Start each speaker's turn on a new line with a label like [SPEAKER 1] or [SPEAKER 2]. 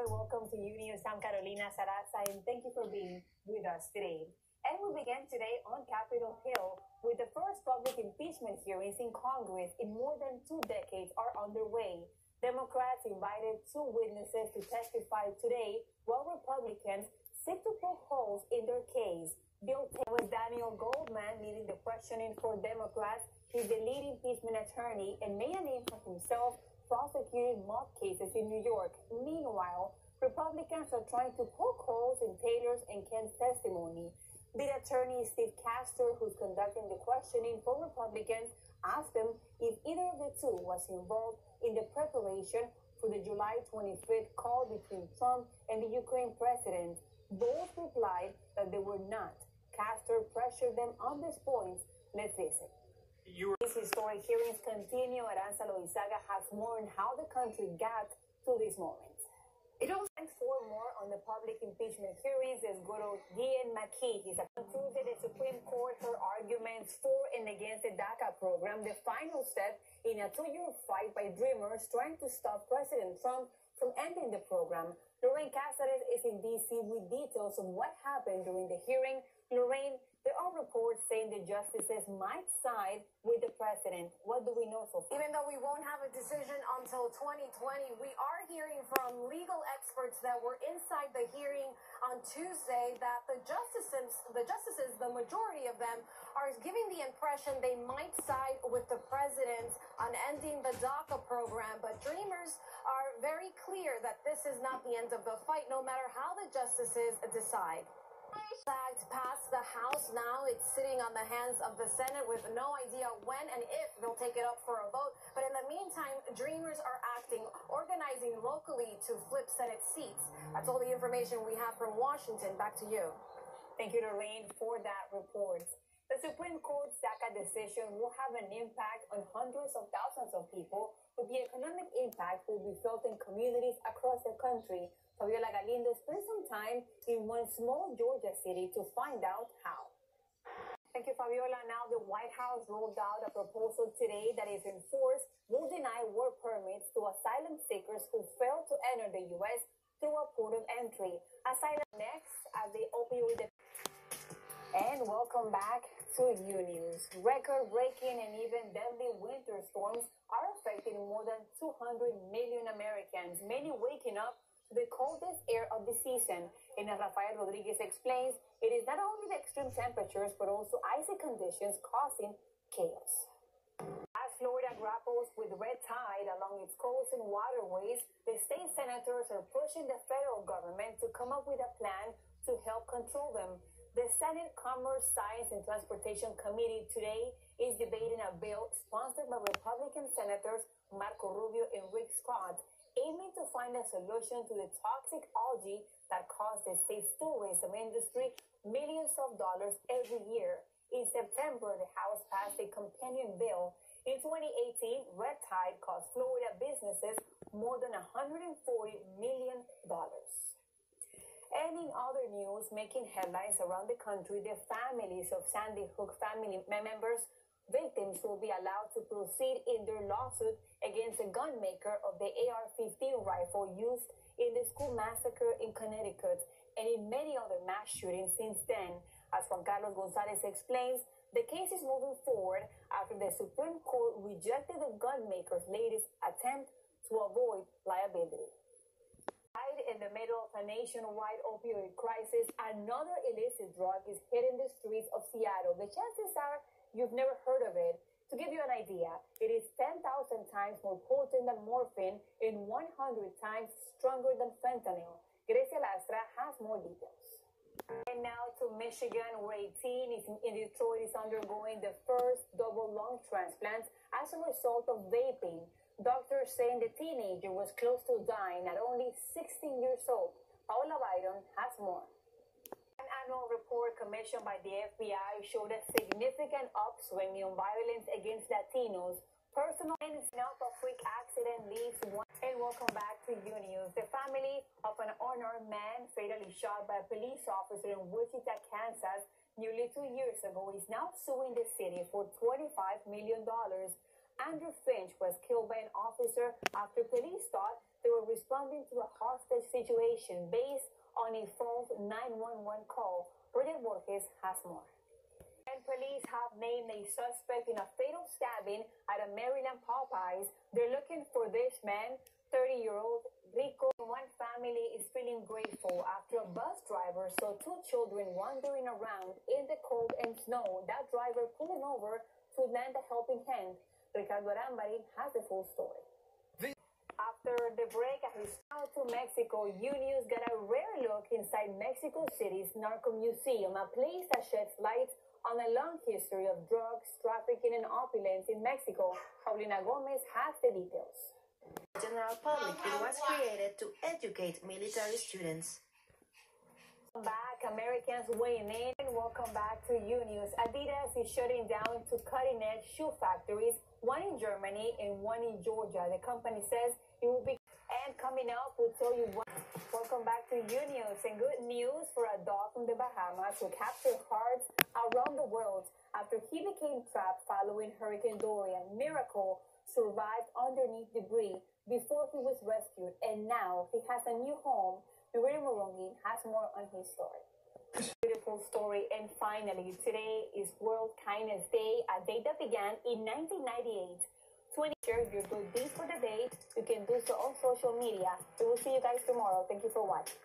[SPEAKER 1] and welcome to Unews. I'm Carolina Sarassa, and thank you for being with us today. And we begin today on Capitol Hill with the first public impeachment hearings in Congress in more than 2 decades are underway. Democrats invited 2 witnesses to testify today, while Republicans seek to poke holes in their case. Bill Taylor was Daniel Goldman leading the questioning for Democrats. He's the lead impeachment attorney and made a name for himself prosecuting mob cases in New York. Meanwhile, Republicans are trying to poke holes in Taylor's and Ken's testimony. Lead attorney Steve Castor, who's conducting the questioning for Republicans, asked them if either of the two was involved in the preparation for the July 25th call between Trump and the Ukraine president. Both replied that they were not. Castor pressured them on these points. Let's listen. These historic hearings continue. Aranza Loizaga has more on how the country got to this moment. Thanks for more on the public impeachment hearings. Let's go to Ian McKee. He's on Tuesday. The Supreme Court heard arguments for and against the DACA program, the final step in a 2-year fight by Dreamers trying to stop President Trump from ending the program. Lorraine Cáceres is in D.C. with details of what happened during the hearing. Lorraine, there are reports saying the justices might side with the president. What do we know so far?
[SPEAKER 2] Even though we won't have a decision until 2020, we are hearing from legal experts that were inside the hearing on Tuesday that the justices, the majority of them, are giving the impression they might side with the president on ending the DACA program. But Dreamers are very clear that this is not the end of the fight, no matter how the justices decide. Act passed the House. Now it's sitting on the hands of the Senate with no idea when and if they'll take it up for a vote. But in the meantime, Dreamers are acting, organizing locally to flip Senate seats. That's all the information we have from Washington. Back to you.
[SPEAKER 1] Thank you, Lorraine, for that report. The Supreme Court's DACA decision will have an impact on hundreds of thousands of people, but the economic impact will be felt in communities across the country. Fabiola Galindo spent some time in one small Georgia city to find out how. Thank you, Fabiola. Now, the White House rolled out a proposal today that is enforced will deny work permits to asylum seekers who fail to enter the U.S. through a port of entry. Asylum next as the opioid. And welcome back to Unews. Record-breaking and even deadly winter storms are affecting more than 200 million Americans, many waking up to the coldest air of the season. And as Rafael Rodriguez explains, it is not only the extreme temperatures, but also icy conditions causing chaos. As Florida grapples with red tide along its coasts and waterways, the state senators are pushing the federal government to come up with a plan to help control them. The Senate Commerce, Science, and Transportation Committee today is debating a bill sponsored by Republican Senators Marco Rubio and Rick Scott, aiming to find a solution to the toxic algae that costs the state's tourism industry millions of dollars every year. In September, the House passed a companion bill. In 2018, red tide cost Florida businesses more than $140 million. And in other news, making headlines around the country, the families of Sandy Hook family members, victims will be allowed to proceed in their lawsuit against the gun maker of the AR-15 rifle used in the school massacre in Connecticut and in many other mass shootings since then. As Juan Carlos Gonzalez explains, the case is moving forward after the Supreme Court rejected the gun maker's latest attempt to avoid liability. In the middle of a nationwide opioid crisis, another illicit drug is hitting the streets of Seattle. The chances are you've never heard of it. To give you an idea, it is 10,000 times more potent than morphine and 100 times stronger than fentanyl. Grecia Lastra has more details. And now to Michigan, where a teen in Detroit is undergoing the first double lung transplant as a result of vaping. Doctors saying the teenager was close to dying at only 16 years old. Paola Byron has more. An annual report commissioned by the FBI showed a significant upswing in violence against Latinos. Personal enough a freak accident leaves one. And welcome back to Unews. The family of an unarmed man fatally shot by a police officer in Wichita, Kansas, nearly 2 years ago is now suing the city for $25 million. Andrew Finch was killed by an officer after police thought they were responding to a hostage situation based on a false 911 call. Bridget Borges has more. And police have named a suspect in a fatal stabbing at a Maryland Popeyes. They're looking for this man, 30-year-old Rico. One family is feeling grateful after a bus driver saw two children wandering around in the cold and snow. That driver pulling over to lend a helping hand. Ricardo Arambari has the full story. After the break, out to Mexico, Unews got a rare look inside Mexico City's Narco Museum, a place that sheds light on a long history of drugs, trafficking, and opulence in Mexico. Paulina Gomez has the details.
[SPEAKER 3] General public, it was created to educate military students.
[SPEAKER 1] Welcome back, Americans weighing in. Welcome back to Unews. Adidas is shutting down two cutting-edge shoe factories, one in Germany and one in Georgia. The company says it will be. And coming up, we'll tell you what. Welcome back to Unews. And good news for a dog from the Bahamas who captured hearts around the world after he became trapped following Hurricane Dorian. Miracle survived underneath debris before he was rescued, and now he has a new home. Maria Morongi has more on his story. Beautiful story. And finally, today is World Kindness Day, a day that began in 1998. 20 share your good deeds for the day. You can do so on social media. We will see you guys tomorrow. Thank you for watching.